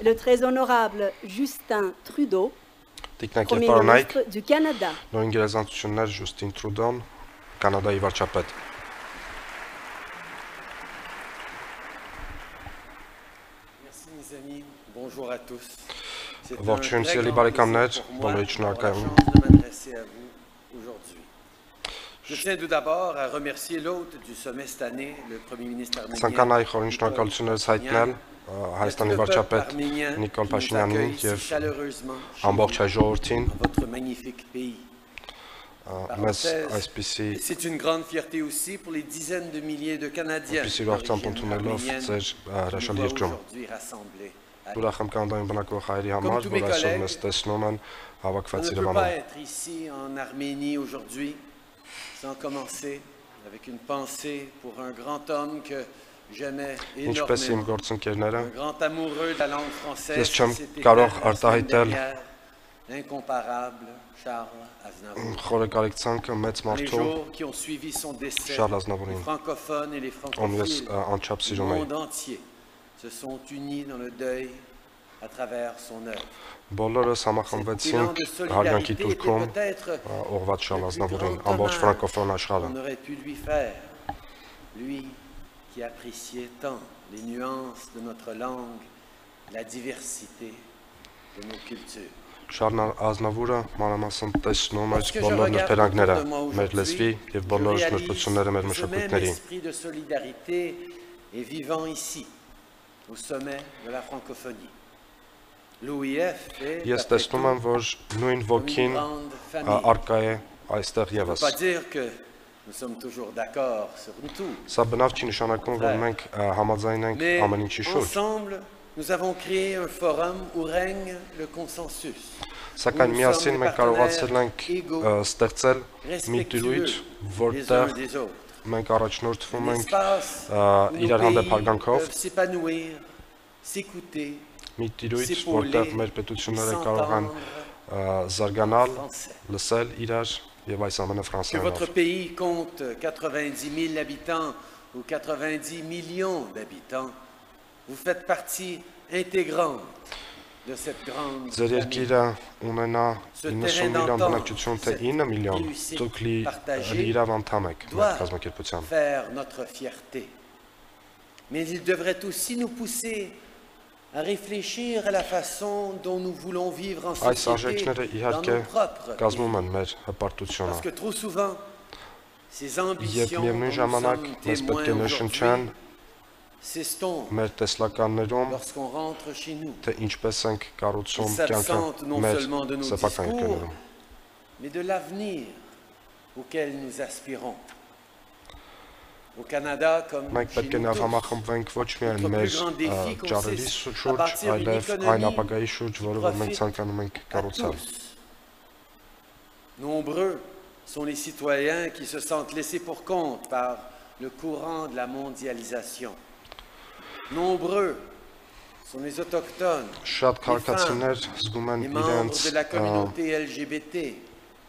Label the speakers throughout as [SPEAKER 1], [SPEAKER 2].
[SPEAKER 1] le très honorable Justin Trudeau, Premier
[SPEAKER 2] Տիկնակերպարանայք
[SPEAKER 1] ministre du Canada.
[SPEAKER 2] նոր ինգերեզանցություններ Ջուստին Տրուդոն, Կանադայի վարչապետ։
[SPEAKER 3] Merci mes amis, bonjour à tous. C'est un
[SPEAKER 2] Ողջույն
[SPEAKER 3] très
[SPEAKER 2] սիրելի
[SPEAKER 3] grand
[SPEAKER 2] բարեկամներ,
[SPEAKER 3] plaisir pour moi
[SPEAKER 2] բոլորիդ
[SPEAKER 3] d'avoir la
[SPEAKER 2] շնորհակալ եմ։
[SPEAKER 3] chance de m'adresser à vous aujourd'hui. Je tiens tout d'abord à remercier l'hôte du sommet cette année, le Premier ministre arménien.
[SPEAKER 2] Ցանկանայի խորին շնորհակալություններս հայտնել Հայաստանի վարչապետ Նիկոլ Փաշինյանին եւ ամբողջ հայ ժողովրդին
[SPEAKER 3] votre magnifique pays.
[SPEAKER 2] մեզ այսպիսի
[SPEAKER 3] C'est une grande fierté aussi pour les dizaines de milliers de Canadiens
[SPEAKER 2] ուրախությամբ ընդունելով ձեր հրաշալի երկրում։
[SPEAKER 3] aujourd'hui rassemblés.
[SPEAKER 2] Ուրախ եմ կանադայում բնակվող հայերի համար, որ այսօր մեզ տեսնում են հավաքված
[SPEAKER 3] On ne peut
[SPEAKER 2] Երևանում։
[SPEAKER 3] pas être ici en Arménie aujourd'hui sans commencer avec une pensée pour un grand homme que j'aimais
[SPEAKER 2] Ինչպես իմ
[SPEAKER 3] énormément.
[SPEAKER 2] գործընկերները,
[SPEAKER 3] Un grand amoureux de la langue française.
[SPEAKER 2] Ես չեմ
[SPEAKER 3] c'était
[SPEAKER 2] կարող
[SPEAKER 3] la semaine
[SPEAKER 2] արտահայտել
[SPEAKER 3] dernière, l'incomparable Charles Aznavour.
[SPEAKER 2] խորը կարեկցանքը մեծ
[SPEAKER 3] Les
[SPEAKER 2] մարդու
[SPEAKER 3] jours qui ont suivi son décès,
[SPEAKER 2] Charles
[SPEAKER 3] les
[SPEAKER 2] Aznavourին,
[SPEAKER 3] francophones et les
[SPEAKER 2] ում ես
[SPEAKER 3] francophiles
[SPEAKER 2] անչափ
[SPEAKER 3] du
[SPEAKER 2] սիրում եի։
[SPEAKER 3] monde entier se sont unis dans le deuil à travers son œuvre.
[SPEAKER 2] Բոլորս
[SPEAKER 3] Cet élan
[SPEAKER 2] համախմբվեցինք
[SPEAKER 3] de
[SPEAKER 2] հարգանքի
[SPEAKER 3] solidarité était
[SPEAKER 2] турքում
[SPEAKER 3] peut-être
[SPEAKER 2] ուղղված Շարլ
[SPEAKER 3] le plus
[SPEAKER 2] Ազնավուրին,
[SPEAKER 3] grand
[SPEAKER 2] ամբողջ
[SPEAKER 3] hommage
[SPEAKER 2] ֆրանկոֆոն աշխարհը։
[SPEAKER 3] qu'on aurait pu lui faire. Lui qui appréciait tant les nuances de notre langue, la diversité de nos cultures.
[SPEAKER 2] Շարլ Ազնավուրը մանրամասն տեսնում էր
[SPEAKER 3] Lorsque je
[SPEAKER 2] բոլոր
[SPEAKER 3] regarde
[SPEAKER 2] նրբերանգները,
[SPEAKER 3] autour de moi
[SPEAKER 2] մեր լեզվի
[SPEAKER 3] aujourd'hui,
[SPEAKER 2] եւ
[SPEAKER 3] je
[SPEAKER 2] բոլոր
[SPEAKER 3] réalise
[SPEAKER 2] նրբությունները մեր
[SPEAKER 3] que ce même
[SPEAKER 2] մշակույթների։
[SPEAKER 3] esprit de solidarité est vivant ici, au sommet de la francophonie. L'OIF est,
[SPEAKER 2] Ես
[SPEAKER 3] après
[SPEAKER 2] տեսնում
[SPEAKER 3] tout,
[SPEAKER 2] եմ, որ նույն ոգին
[SPEAKER 3] une grande famille.
[SPEAKER 2] արկա է այստեղ
[SPEAKER 3] Ça ne veut
[SPEAKER 2] եւս։
[SPEAKER 3] pas dire que nous sommes toujours d'accord sur tout.
[SPEAKER 2] Սա բնավ չի նշանակում, որ մենք համաձայն ենք
[SPEAKER 3] Mais
[SPEAKER 2] ամեն ինչի շուրջ։
[SPEAKER 3] ensemble, nous avons créé un forum où règne le consensus.
[SPEAKER 2] Սակայն միասին մենք կարողացել ենք ստեղծել մի տիրույթ,
[SPEAKER 3] Les uns
[SPEAKER 2] որտեղ
[SPEAKER 3] des autres.
[SPEAKER 2] մենք առաջնորդվում
[SPEAKER 3] Un
[SPEAKER 2] ենք
[SPEAKER 3] espace où
[SPEAKER 2] իրար
[SPEAKER 3] nos
[SPEAKER 2] հանդեպ
[SPEAKER 3] pays
[SPEAKER 2] հարգանքով,
[SPEAKER 3] peuvent s'épanouir, s'écouter,
[SPEAKER 2] մի տիրույթ,
[SPEAKER 3] s'épauler,
[SPEAKER 2] որտեղ մեր պետությունները կարող են զարգանալ, լսել իրար եւ այս ամենը
[SPEAKER 3] que
[SPEAKER 2] ֆրանսերենով։
[SPEAKER 3] votre pays compte 90 000 habitants ou 90 millions d'habitants, vous faites partie intégrante de cette grande
[SPEAKER 2] Ձեր
[SPEAKER 3] famille.
[SPEAKER 2] երկիրը ունենա 90 միլիոն բնակչություն, թե 9 միլիոն, դուք լիիրավ անդամ եք մեր
[SPEAKER 3] Doit
[SPEAKER 2] կազմակերպության։
[SPEAKER 3] faire notre fierté. Mais il devrait aussi nous pousser à réfléchir à la façon dont nous voulons vivre en
[SPEAKER 2] Այս
[SPEAKER 3] société
[SPEAKER 2] արժեքները
[SPEAKER 3] dans
[SPEAKER 2] իհարկե
[SPEAKER 3] nos propres
[SPEAKER 2] կազմում
[SPEAKER 3] pays.
[SPEAKER 2] են մեր հպարտությունը։
[SPEAKER 3] Parce que trop souvent, ces
[SPEAKER 2] Եվ
[SPEAKER 3] ambitions dont
[SPEAKER 2] միևնույն
[SPEAKER 3] nous
[SPEAKER 2] ժամանակ
[SPEAKER 3] sommes
[SPEAKER 2] մեզ պետք է
[SPEAKER 3] témoins
[SPEAKER 2] նշնչան
[SPEAKER 3] aujourd'hui s'estompent
[SPEAKER 2] մեր տեսլականներում,
[SPEAKER 3] lorsqu'on rentre chez nous.
[SPEAKER 2] թե ինչպես ենք կառուցում
[SPEAKER 3] Ils
[SPEAKER 2] կյանքը
[SPEAKER 3] s'absentent non
[SPEAKER 2] մեր
[SPEAKER 3] seulement de nos
[SPEAKER 2] սեփական
[SPEAKER 3] discours,
[SPEAKER 2] երկրներում։
[SPEAKER 3] mais de l'avenir auquel nous aspirons. Au Canada, comme
[SPEAKER 2] Մենք
[SPEAKER 3] chez
[SPEAKER 2] պետք է
[SPEAKER 3] nous
[SPEAKER 2] նաև
[SPEAKER 3] tous,
[SPEAKER 2] համախմբվենք ոչ միայն
[SPEAKER 3] Notre
[SPEAKER 2] մեր
[SPEAKER 3] plus grand défi
[SPEAKER 2] ճարերի
[SPEAKER 3] consiste à
[SPEAKER 2] շուրջ,
[SPEAKER 3] bâtir une
[SPEAKER 2] այլև այն
[SPEAKER 3] économie
[SPEAKER 2] ապագայի շուրջ, որը որ մենք
[SPEAKER 3] profite
[SPEAKER 2] ցանկանում ենք
[SPEAKER 3] à
[SPEAKER 2] կառուցել։
[SPEAKER 3] tous. Nombreux sont les citoyens qui se sentent laissés pour compte par le courant de la mondialisation. Nombreux sont les autochtones,
[SPEAKER 2] Շատ քաղաքացիներ զգում են
[SPEAKER 3] les membres
[SPEAKER 2] իրենց
[SPEAKER 3] de la communauté LGBT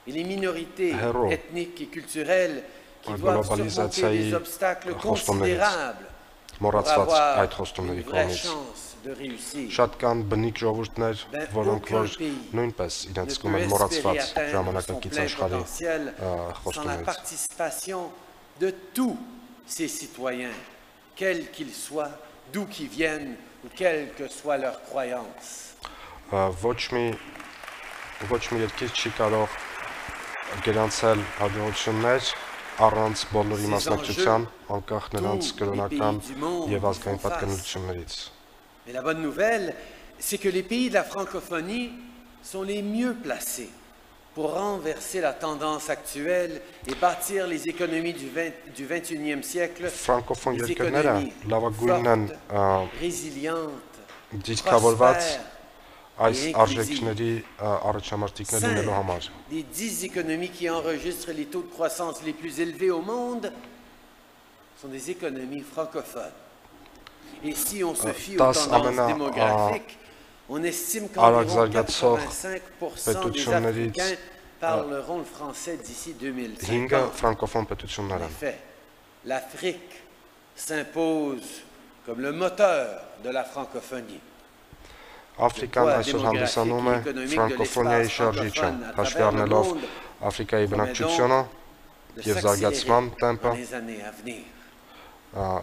[SPEAKER 3] et les minorités
[SPEAKER 2] héros.
[SPEAKER 3] ethniques et culturelles qui
[SPEAKER 2] La
[SPEAKER 3] doivent surmonter
[SPEAKER 2] globalisation
[SPEAKER 3] des obstacles
[SPEAKER 2] խոստումներից
[SPEAKER 3] considérables pour
[SPEAKER 2] մոռացված
[SPEAKER 3] avoir
[SPEAKER 2] այդ
[SPEAKER 3] une
[SPEAKER 2] խոստումների
[SPEAKER 3] vraie
[SPEAKER 2] կողմից։
[SPEAKER 3] chance de réussir.
[SPEAKER 2] Շատ կան բնիկ ժողովուրդներ, որոնք որ նույնպես իրենց
[SPEAKER 3] Ne
[SPEAKER 2] զգում
[SPEAKER 3] peut
[SPEAKER 2] են
[SPEAKER 3] espérer
[SPEAKER 2] մոռացված
[SPEAKER 3] atteindre son
[SPEAKER 2] ժամանակակից
[SPEAKER 3] plein
[SPEAKER 2] աշխարհի
[SPEAKER 3] potentiel sans la
[SPEAKER 2] խոստումներից։
[SPEAKER 3] participation de tous ces citoyens, quels qu'ils soient, d'où qu'ils viennent ou quelle que soit leur croyance.
[SPEAKER 2] Ոչ մի երկիր չի կարող գրանցել հաջողություններ առանց բոլորի մասնակցության, անկախ նրանց կրոնական եւ ազգային պատկանելություններից։
[SPEAKER 3] Mais la bonne nouvelle, c'est que les pays de la francophonie sont les mieux placés pour renverser la tendance actuelle et bâtir les économies du 21e siècle,
[SPEAKER 2] Ֆրանկոֆոն
[SPEAKER 3] des
[SPEAKER 2] երկրները
[SPEAKER 3] économies
[SPEAKER 2] լավագույնն են
[SPEAKER 3] fortes, résilientes,
[SPEAKER 2] դիրքավորված
[SPEAKER 3] prospères,
[SPEAKER 2] այս արժեքների առաջամարտիկներ լինելու համար։
[SPEAKER 3] Les 10 économies qui enregistrent les taux de croissance les plus élevés au monde sont des économies francophones. Et si on se fie aux tendances démographiques, on estime qu'environ 85% des Africains parleront le français d'ici 2050. En effet, l'Afrique s'impose comme le moteur de la francophonie.
[SPEAKER 2] Աֆրիկան այսօր հանդիսանում է ֆրանկոֆոնիայի շարժիչը, հաշվի առնելով Աֆրիկայի բնակչությունը եւ զարգացման տեմպը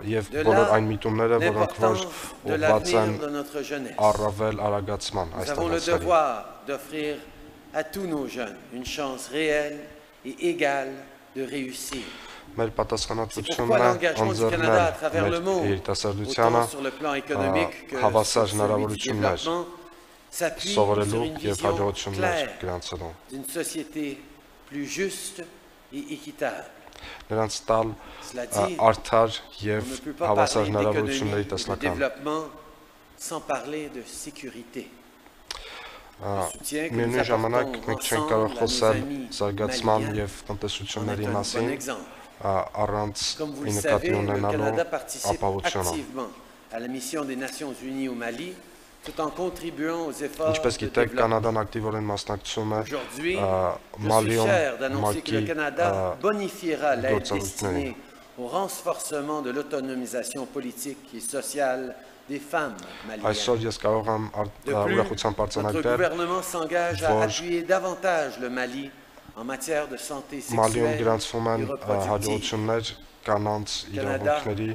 [SPEAKER 2] եւ բոլոր այն միտումները, որոնք որ ուղղված են առավել արագացման այս
[SPEAKER 3] d'offrir à tous nos jeunes une chance réelle et égale de réussir.
[SPEAKER 2] Մեր պատասխանատվությունն է ընձեռնել մեր երիտասարդությանը հավասար հնարավորություններ սովորելու եւ հաջողություններ գրանցելու։ Նրանց տալ արդար եւ հավասար հնարավորությունների տեսլական։ Միևնույն ժամանակ մենք չենք կարող խոսել զարգացման եւ տնտեսությունների մասին առանց նկատի ունենալու ապահովությունը։ Ինչպես գիտեք, Կանադան ակտիվորեն մասնակցում է Մալիում ՄԱԿ-ի գործառույթներին։ Այսօր ես կարող եմ ուրախությամբ արձանագրել, որ Մալիում գրանցվում են հաջողություններ կանանց իրավունքների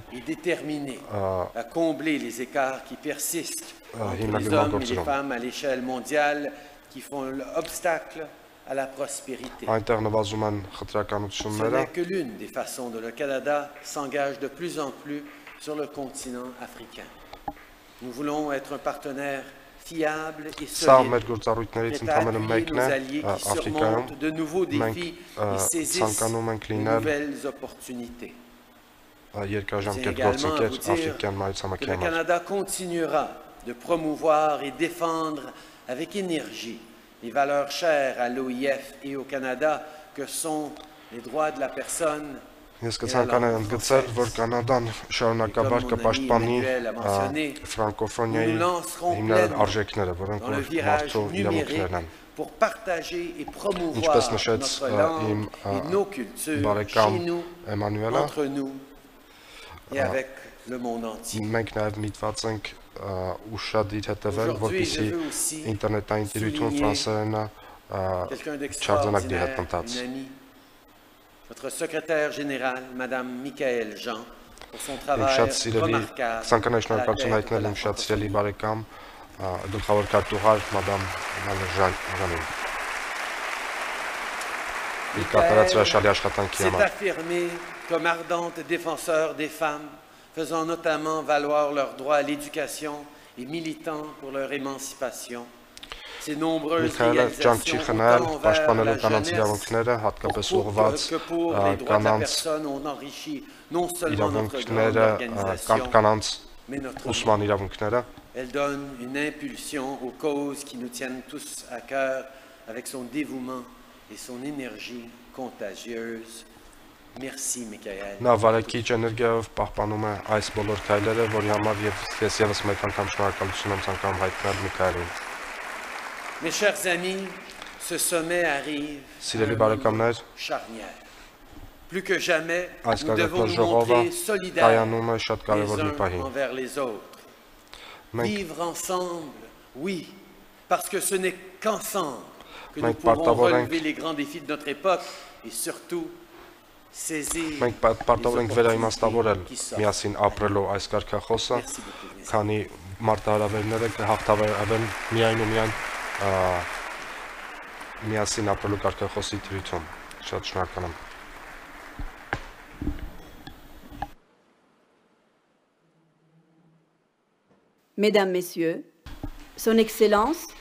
[SPEAKER 2] հիմնական գործերում։ Այնտեղ նվազում են խտրականությունները։
[SPEAKER 3] Nous voulons être un partenaire fiable et
[SPEAKER 2] Սա
[SPEAKER 3] solide,
[SPEAKER 2] մեր գործառույթներից ընդամենը մեկն է Աֆրիկայում։ Մենք ցանկանում ենք լինել երկարաժամկետ գործընկեր աֆրիկյան մայրցամաքի
[SPEAKER 3] Le
[SPEAKER 2] համար։
[SPEAKER 3] Canada continuera de promouvoir et défendre avec énergie les valeurs chères à l'OIF et au Canada que sont les droits de la personne.
[SPEAKER 2] Ես կցանկանամ ընդգծել, որ Կանադան շարունակաբար կպաշտպանի ֆրանկոֆոնիայի հիմնական արժեքները, որոնք որ մարդու իրավունքներն են։ Ինչպես նշեց իմ բարեկամ Էմանուելը, մենք նաև միտված ենք ուշադիր հետևել, որպեսզի ինտերնետային տիրույթում ֆրանսերենը չարձանագրի հետընթաց։
[SPEAKER 3] Votre secrétaire général, Madame Michaëlle Jean, pour son travail remarquable.
[SPEAKER 2] Ցանկանում եմ շնորհակալություն հայտնել իմ շատ սիրելի բարեկամ, գլխավոր քարտուղար Մադամ Ժանին։ Իր կատարած հրաշալի աշխատանքի
[SPEAKER 3] s'est
[SPEAKER 2] համար։
[SPEAKER 3] affirmé comme ardente défenseur des femmes, faisant notamment valoir leur droit à l'éducation et militant pour leur émancipation. Ces nombreuses réalisations ont envers la jeunesse que pour les droits de la personne ont enrichi non seulement notre grande organisation, mais notre monde. Elle donne une impulsion aux causes qui nous tiennent tous à cœur avec son dévouement et son énergie contagieuse. Merci, Michaëlle.
[SPEAKER 2] Նա վարակիչ էներգիայով պահպանում է այս բոլոր քայլերը, որի համար ես եւս մեկ անգամ շնորհակալություն եմ ցանկանում հայտնել Միքայելին։
[SPEAKER 3] Mes chers amis, ce sommet arrive
[SPEAKER 2] Սիրելի բարեկամներ,
[SPEAKER 3] charnière. Plus que jamais,
[SPEAKER 2] այս
[SPEAKER 3] nous devons nous
[SPEAKER 2] ժողովը
[SPEAKER 3] montrer solidaires
[SPEAKER 2] կայանում է շատ
[SPEAKER 3] les
[SPEAKER 2] կարևոր մի
[SPEAKER 3] uns
[SPEAKER 2] պահի։
[SPEAKER 3] envers les autres.
[SPEAKER 2] Մենք
[SPEAKER 3] Vivre ensemble, oui, parce que ce n'est qu'ensemble que nous
[SPEAKER 2] Մենք
[SPEAKER 3] pourrons
[SPEAKER 2] պարտավոր ենք-
[SPEAKER 3] relever les grands défis de notre époque et surtout saisir
[SPEAKER 2] մենք պարտավոր ենք վերաիմաստավորել
[SPEAKER 3] qui s'offrent.
[SPEAKER 2] միասին ապրելու այս կարգախոսը,
[SPEAKER 3] Merci beaucoup, mes amis.
[SPEAKER 2] քանի մարտահրավերները կհաղթավեն միայն ու միայն միասին ապրելու կարգախոսի դրույթում։ Շատ շնորհակալ եմ։
[SPEAKER 1] Mesdames, Messieurs, Son Excellence,